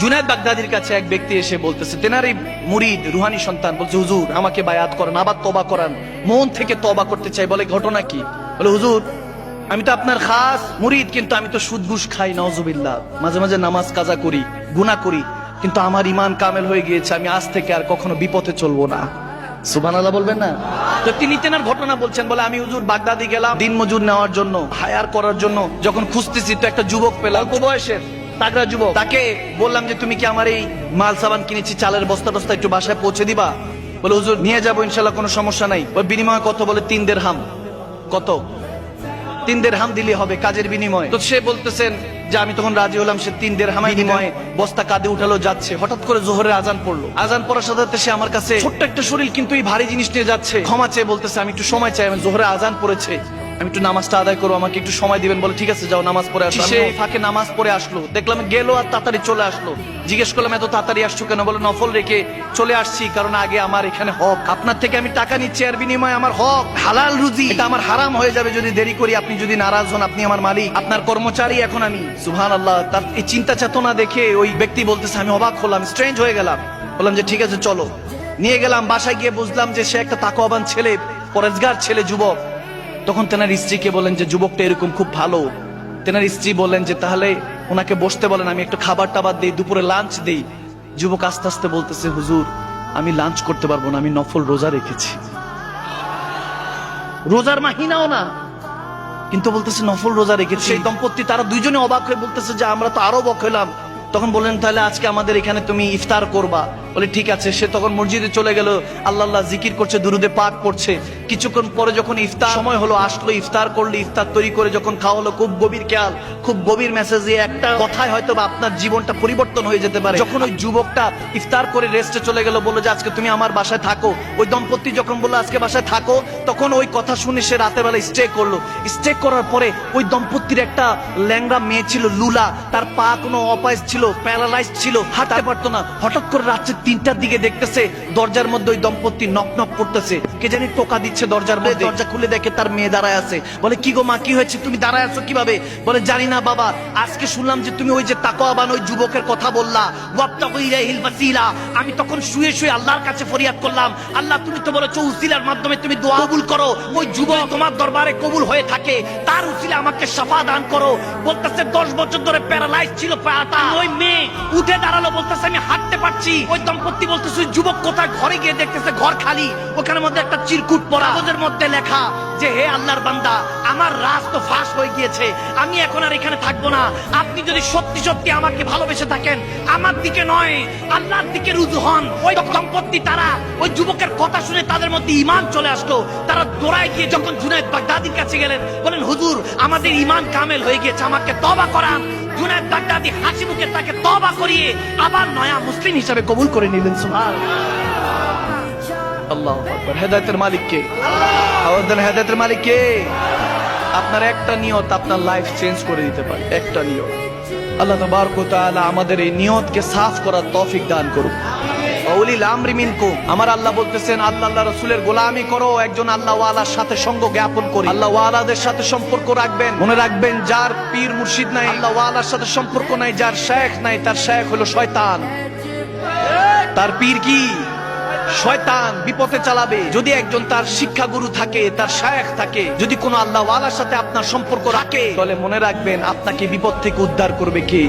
জুনায়েদ বাগদাদির কাছে এক ব্যক্তি এসে বলতেছে, তেনারই মুরিদ রুহানি সন্তান, বলছে হুজুর আমাকে বায়াত করেন, আবার তওবা করান, মন থেকে তওবা করতে চাই। বলে ঘটনা কি? বলে হুজুর আমি তো আপনার খাস মুরিদ, কিন্তু আমি তো সুদ ঘুষ খাই, নাউজুবিল্লাহ, মাঝে মাঝে নামাজ কাজা করি, গুনাহ করি, কিন্তু আমার ঈমান কামেল হয়ে গিয়েছে, আমি আজ থেকে আর কখনো বিপথে চলবো না। সুবহানাল্লাহ বলবেন না? তো তিনি তেনার ঘটনা বলছেন। বলে আমি হুজুর বাগদাদি গেলাম দিন মজুর নেওয়ার জন্য, হায়ার করার জন্য। যখন খুঁজতেছি তো একটা যুবক পেলাম, অল্প বয়সের তাগড়া যুবক। তাকে বললাম যে তুমি কি আমার এই মাল সাবান কিনেছি, চালের বস্তা টস্তা একটু বাসায় পৌঁছে দিবা? বলে হুজুর নিয়ে যাবো ইনশাল্লাহ, কোনো সমস্যা নাই। ওর বিনিময়ে কত? বলে 3 দিরহাম। কত? 3 দিরহাম দিলে হবে কাজের বিনিময়ে। তো সে বলতেছেন যে আমি তখন রাজি হলাম। সে 3 দিরহাম বিনিময়ে বস্তা কাঁধে উঠালো, যাচ্ছে। হঠাৎ করে জোহরের আজান পড়লো। আজান পড়ার সাথে সাথে সে আমার কাছে, ছোট্ট একটা শরীর কিন্তু এই ভারী জিনিস নিয়ে যাচ্ছে, ক্ষমা চেয়ে বলতেছে আমি একটু সময় চাই, আমি জোহরের আজান পড়েছে, আমি একটু নামাজটা আদায় করবো, আমাকে একটু সময় দিবেন। বলে ঠিক আছে যাও নামাজ পড়ে আসো। সে ফাঁকে নামাজ পড়ে আসলো, দেখলাম গেলো আর তাড়াতাড়ি চলে আসলো। জিজ্ঞেস করলাম এত তাড়াতাড়ি আসছো কেন? বলে নফল রেখে চলে আসছি, কারণ আগে আমার এখানে হক, আপনার থেকে আমি টাকা নিচ্ছি, এর বিনিময়ে আমার হক হালাল রুজি, এটা আমার হারাম হয়ে যাবে যদি দেরি করি। আপনি যদি নারাজ হন, আপনি আমার মালিক, আপনার কর্মচারী এখন আমি। সুবহানাল্লাহ। তার এই চিন্তা চেতনা দেখে ওই ব্যক্তি বলতেছে আমি অবাক হলাম, স্ট্রেঞ্জ হয়ে গেলাম। বললাম যে ঠিক আছে চলো। নিয়ে গেলাম বাসায়, গিয়ে বুঝলাম যে সে একটা তাকওয়াবান ছেলে, পরেজগার ছেলে, যুবক। তখন তেনার স্ত্রীকে বলেন যে যুবকটা এরকম খুব ভালো। তেনার স্ত্রী বলেন যে তাহলে ওনাকে বসতে বলেন, আমি একটু খাবার টাবার দিই, দুপুরে লাঞ্চ দিই। যুবক আস্তে আস্তে বলতেছে হুজুর আমি লাঞ্চ করতে পারবো না, আমি নফল রোজা রেখেছি। রোজার মাহিনাও না, কিন্তু বলতেছে নফল রোজা রেখেছি। সেই দম্পতি তারা দুইজনে অবাক হয়ে বলতেছে যে আমরা তো আরো অবাক হইলাম। তখন বললেন তাহলে আজকে আমাদের এখানে তুমি ইফতার করবা? বলে ঠিক আছে। সে তখন মসজিদে চলে গেল, আল্লাহ আল্লাহ জিকির করছে, দুরুদে পাক পড়ছে। কিছুক্ষণ পরে যখন ইফতার সময় হলো, আসলো, ইফতার করলো। ইফতার তৈরি করে যখন খাওয়া হলো, খুব গভীর খেয়াল, খুব গভীর মেসেজ, একটা কথায় হয়তো বা আপনার জীবনটা পরিবর্তন হয়ে যেতে পারে। যখন ওই যুবকটা ইফতার করে রেস্টে চলে গেল, বললো যে আজকে তুমি আমার বাসায় থাকো। ওই দম্পতি যখন বললো আজকে বাসায় থাকো, তখন ওই কথা শুনে সে রাতের বেলা স্টে করলো। স্টে করার পরে ওই দম্পতির একটা ল্যাংড়া মেয়ে ছিল, লুলা, তার পা কোনো অপাইস ছিল, প্যারালাইজড ছিল, হাঁটতে পারতো না। হঠাৎ করে রাত্রে 3টার দিকে দেখতেছে দরজার মধ্যে ওই দম্পতি নক নক করতেছে, কে জানি টোকা দিচ্ছে দরজার মধ্যে। দরজা খুলে দেখে তার মেয়ে দাঁড়ায় আছে। বলে কি গো মা, কি হয়েছে, তুমি দাঁড়ায় আছো কিভাবে? বলে জানি না বাবা, আজকে শুনলাম যে তুমি ওই যে তাকওয়াবান ওই যুবকের কথা বললা, ওয়াবতাগু ইলাইহিল ওয়াসিলা। আমি তখন শুয়ে শুয়ে আল্লাহর কাছে ফরিয়াদ করলাম, আল্লাহ তুমি তো বলেছো উসিলার মাধ্যমে তুমি দোয়া কবুল করো, ওই যুবক তোমার দরবারে কবুল হয়ে থাকে, তার উসিলা আমাকে শাফা দান করো। বলতেছে 10 বছর ধরে প্যারালাইজ ছিল পাটা, ওই মেয়ে উঠে দাঁড়ালো, বলতেছে আমি হাঁটতে পারছি। ওই দম্পতি বলতেছে ওই যুবক কোথায়? ঘরে গিয়ে দেখতেছে ঘর খালি, ওখানের মধ্যে একটা চিরকুট পড়া, ওদের মধ্যে লেখা যে হে আল্লাহর বান্দা, আমার রাজ তো ফাঁস হয়ে গিয়েছে, আমি এখন আর এখানে থাকবো না। আপনি যদি সত্যি সত্যি আমাকে ভালোবেসে থাকেন, আমার দিকে নয় আল্লাহর দিকে রুজু হন। ওই দম্পতি তারা ওই যুবকের কথা শুনে তাদের মধ্যে ঈমান চলে আসলো। তারা দৌড়ায় গিয়ে যখন জুনায়েদ বাগদাদির কাছে গেলেন, বলেন হুজুর আমাদের ঈমান কামেল হয়ে গিয়েছে, আমাকে তওবা করান। জুনায়েদ বাগদাদি হাসি মুখে তাকে তওবা করিয়ে আবার নয়া মুসলিম হিসেবে কবুল করে নিলেন। সুবহানাল্লাহ। আল্লাহু আকবার। হেদায়েতের মালিক কে? আল্লাহ। হেদায়েতের মালিক কে? আপনার একটা নিয়ত আপনার লাইফ চেঞ্জ করে দিতে পারে, একটা নিয়ত। আল্লাহ তাবারক ওয়া তাআলা আমাদের এই নিয়তকে সাফ করার তৌফিক দান করুন। উলিল আমরি মিনকুম, আমার আল্লাহ বলতেছেন আল্লাহ রাসূলের গোলামি করো, একজন আল্লাহ ওয়ালার সাথে সঙ্গ জ্ঞাপন করি। আল্লাহ ওয়ালাদের সাথে সম্পর্ক রাখবেন। মনে রাখবেন যার পীর মুর্শিদ নাই, আল্লাহ ওয়ালার সাথে সম্পর্ক নাই, যার শেখ নাই, তার শেখ হলো শয়তান। তার পীর কি? শয়তান, বিপথে চালাবে। যদি একজন তার শিক্ষাগুরু থাকে, তার শায়েখ থাকে, যদি কোনো আল্লাহ ওয়ালার সাথে আপনার সম্পর্ক রাখে, তাহলে মনে রাখবেন আপনাকে বিপদ থেকে উদ্ধার করবে কে?